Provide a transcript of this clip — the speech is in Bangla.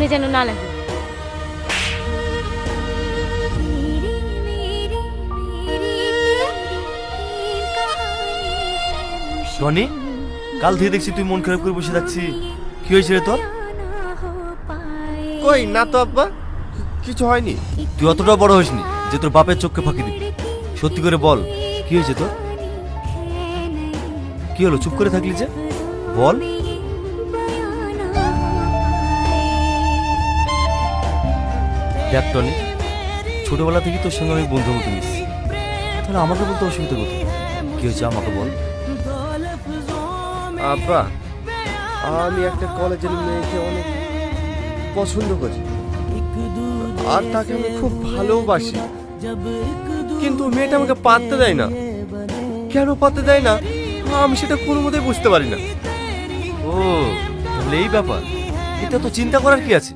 মনে যেন না লাগে। রনি, কাল থেকে দেখছি তুই মন খারাপ করে বসে থাকছি, কি হয়েছে রে তোর? কই না তো আব্বা, কিছু হয়নি। তুই অতটাও বড় হসনি যে তোর বাপের চোখকে ফাঁকি দিবি। সত্যি করে বল, কি হয়েছে তোর? কি হলো, চুপ করে থাকলি যে? বল। দেখ টনি, ছোটবেলা থেকে তোর সঙ্গে আমি বন্ধুর মতো মিশছি, তাহলে আমাকে বলতে অসুবিধা কোথায়? কি হয়েছে আমাকে বল। আব্বা, আমি একটা কলেজের মেয়েকে অনেক পছন্দ করি আর তাকে আমি খুব ভালোবাসি, কিন্তু মেয়েটা আমাকে পাত্তা দেয় না। কেন পাত্তা দেয় না আমি সেটা কোনো মতেই বুঝতে পারি না। ও, তাহলে এই ব্যাপার, এটা তো চিন্তা করার কি আছে?